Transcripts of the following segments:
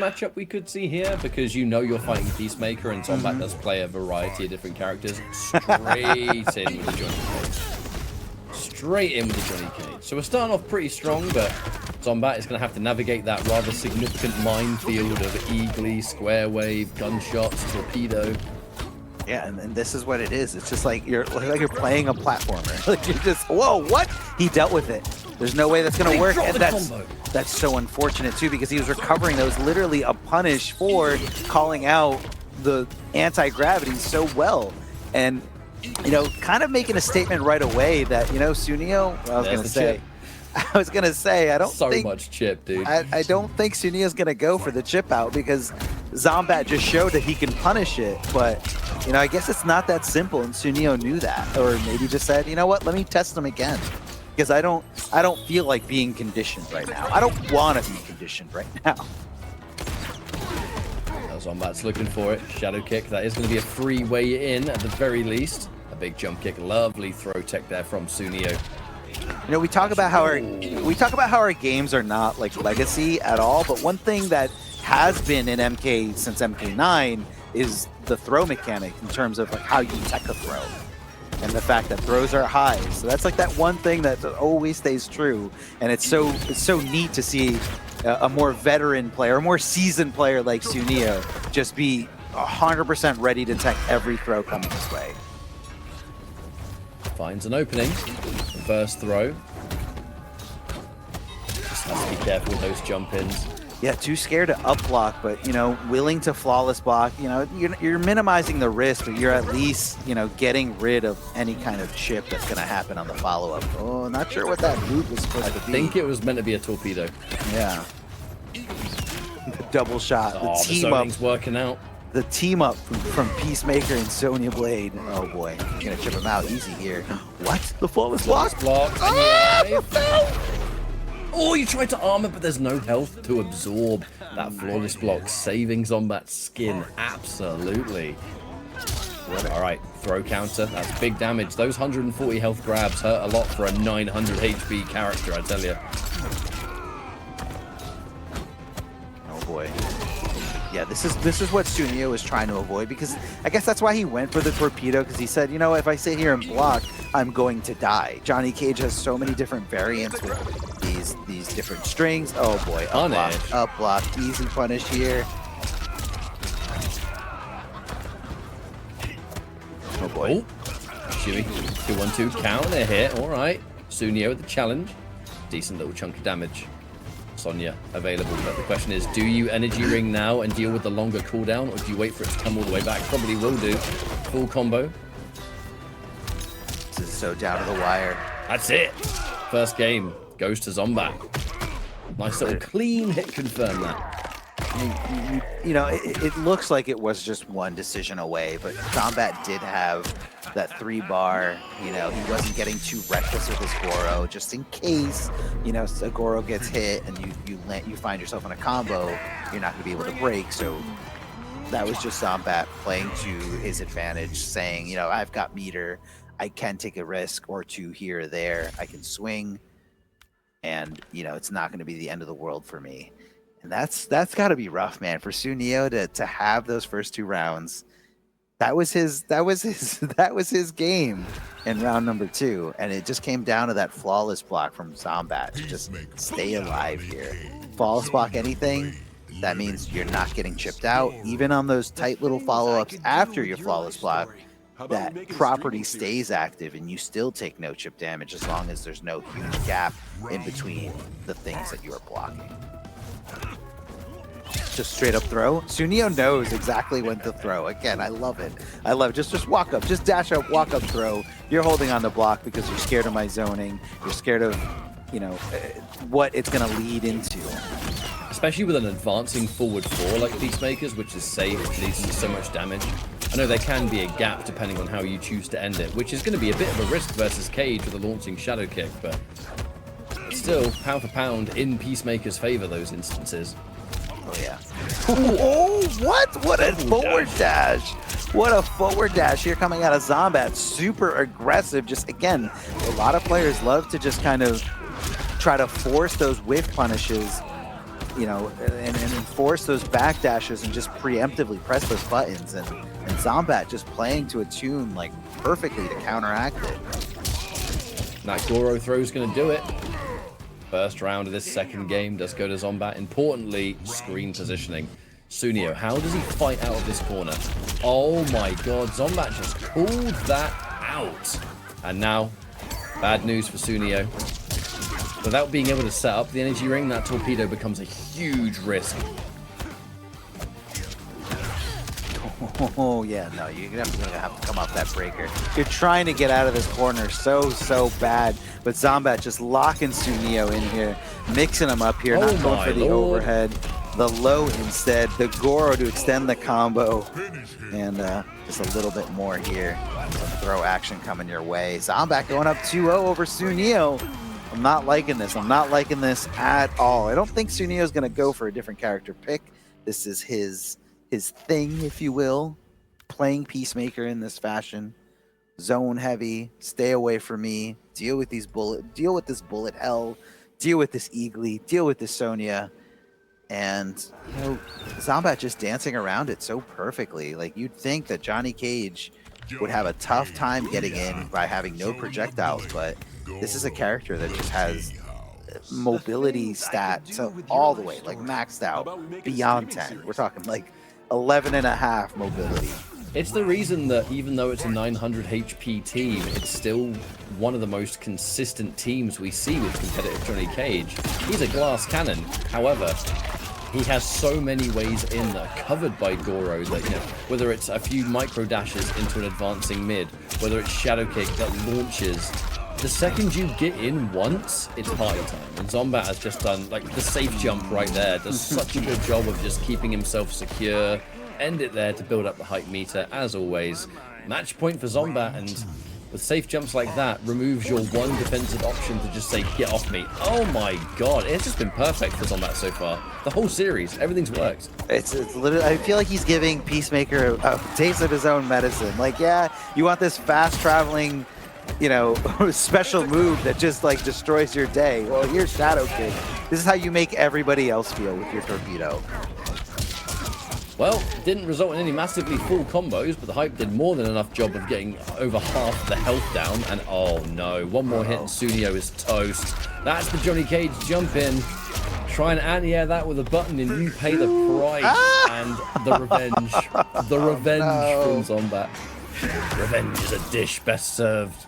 matchup we could see here, because you know you're fighting Peacemaker and Xombat does play a variety of different characters. Straight in with the Johnny Cage. Straight in with the Johnny Cage. So we're starting off pretty strong, but Xombat is going to have to navigate that rather significant minefield of Eagly, Square Wave, gunshots, torpedo. Yeah, and this is what it is. It's just like you're playing a platformer. Like you're just, whoa, what? He dealt with it. There's no way that's going to work, and that's so unfortunate too, because he was recovering. That was literally a punish for calling out the anti-gravity so well, and you know, kind of making a statement right away that, you know, Sooneo. I was gonna say, I don't think much chip, dude. I don't think Suneo's gonna go for the chip out, because Xombat just showed that he can punish it, but you know, I guess it's not that simple, and Sooneo knew that, or maybe just said, you know what, let me test him again, because I don't feel like being conditioned right now. I don't want to be conditioned right now. Xombat's looking for it. Shadow kick. That is going to be a free way in at the very least. A big jump kick. Lovely throw tech there from Sooneo. You know, we talk about how our games are not like legacy at all, but one thing that has been in MK since MK9 is the throw mechanic in terms of like how you tech a throw, and the fact that throws are high. So that's like that one thing that always stays true, and it's so neat to see a more veteran player, a more seasoned player like Sooneo just be 100% ready to tech every throw coming his way. Finds an opening. Reverse throw. Just has to be careful with those jump-ins. Yeah, too scared to up block, but you know, willing to flawless block. You know, you're minimizing the risk, but you're at least, you know, getting rid of any kind of chip that's going to happen on the follow-up. Oh, not sure what that loop was supposed to be. I think it was meant to be a torpedo. Yeah. The double shot. The team up's working out. The team up from Peacemaker and Sonya Blade. Oh boy, you're gonna chip him out easy here. What? The flawless block? Oh, you tried to armor, but there's no health to absorb that flawless block, saving Xombat's skin. Absolutely. All right, throw counter. That's big damage. Those 140 health grabs hurt a lot for a 900 HP character, I tell you. Oh boy. Yeah, this is what Sooneo is trying to avoid, because I guess that's why he went for the torpedo, because he said, you know, if I sit here and block, I'm going to die. Johnny Cage has so many different variants with these different strings. Oh boy, up block, easy punish here. Oh boy. Chewy, 2-1-2 counter hit. All right, Sooneo with the challenge. Decent little chunk of damage. Sonya available, but the question is, do you energy ring now and deal with the longer cooldown, or do you wait for it to come all the way back? Probably will do. Full combo. This is so down to the wire. That's it. First game goes to Xombat. Nice little clean hit, confirm that. You know, it looks like it was just one decision away, but Xombat did have that 3-bar. You know, he wasn't getting too reckless with his Goro, just in case, you know, a Goro gets hit and you find yourself in a combo, you're not going to be able to break. So that was just Xombat playing to his advantage, saying, you know, I've got meter, I can take a risk or two here or there, I can swing, and you know, it's not going to be the end of the world for me. And that's got to be rough, man, for Sooneo to have those first 2 rounds. That was his game in round number 2, and it just came down to that flawless block from Xombat to just stay alive here. Flawless block anything, that means you're not getting chipped out. Even on those tight little follow-ups after your flawless block, that property stays active and you still take no chip damage as long as there's no huge gap in between the things that you are blocking. Just straight up throw. Sooneo knows exactly when to throw. Again, I love it. I love it. Just walk up, just dash up, walk up, throw. You're holding on the block because you're scared of my zoning. You're scared of, you know, what it's going to lead into. Especially with an advancing forward 4 like Peacemakers, which is safe, which leads to so much damage. I know there can be a gap depending on how you choose to end it, which is going to be a bit of a risk versus Cage with a launching shadow kick, but still, pound for pound, in Peacemaker's favor, those instances. Oh, yeah. Oh, what? What a forward dash. What a forward dash here coming out of Xombat. Super aggressive. Just, again, a lot of players love to just kind of try to force those whiff punishes you know, and enforce those backdashes and just preemptively press those buttons. And Xombat just playing to a tune like perfectly to counteract it. That Goro throw is going to do it. First round of this second game does go to Xombat. Importantly, screen positioning. Sooneo, how does he fight out of this corner? Oh my god, Xombat just pulled that out. And now, bad news for Sooneo. Without being able to set up the energy ring, that torpedo becomes a huge risk. Oh yeah, no, you're gonna have to come off that breaker. You're trying to get out of this corner so bad, but Xombat just locking Sooneo in here, mixing him up here, not going for the overhead. The low instead, the Goro to extend the combo, and just a little bit more here. Throw action coming your way. Xombat going up 2-0 over Sooneo. I'm not liking this. I'm not liking this at all. I don't think Suneo's going to go for a different character pick. This is his thing, if you will. Playing Peacemaker in this fashion. Zone heavy. Stay away from me. Deal with this bullet hell. Deal with this Eagly. Deal with this Sonya. And, you know, Xombat just dancing around it so perfectly. Like, you'd think that Johnny Cage would have a tough time getting in by having no projectiles, but this is a character that just has mobility stats all the way, like maxed out, beyond 10. We're talking like 11.5 mobility. It's the reason that even though it's a 900 HP team, it's still one of the most consistent teams we see with competitive Johnny Cage. He's a glass cannon. However, he has so many ways in that are covered by Goro that, you know, whether it's a few micro dashes into an advancing mid, whether it's shadow kick that launches, the second you get in once, it's party time. And Xombat has just done, like, the safe jump right there. Does such a good job of just keeping himself secure. End it there to build up the hype meter, as always. Match point for Xombat, and with safe jumps like that, removes your one defensive option to just say, get off me. Oh my god, it's just been perfect for Xombat so far. The whole series, everything's worked. It's literally, I feel like he's giving Peacemaker a taste of his own medicine. Like, yeah, you want this fast-traveling, you know, special move that just, like, destroys your day. Well, here's Shadow Kick. This is how you make everybody else feel with your torpedo. Well, didn't result in any massively full combos, but the hype did more than enough job of getting over half the health down. And oh no, one more hit and Sooneo is toast. That's the Johnny Cage jump in. Try and anti-air that with a button and you pay the price. And the revenge. The revenge from Xombat. Revenge is a dish best served.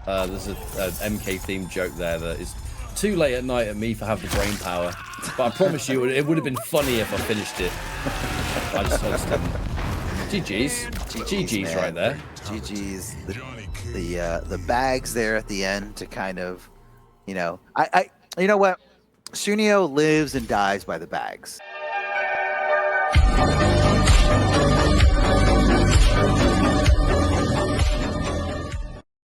There's a MK themed joke there that is too late at night at me for having the brain power. But I promise you, it would have been funny if I finished it. I just hosted. GG's. GG's right there. GG's. The bags there at the end to kind of, you know, you know what? Sooneo lives and dies by the bags.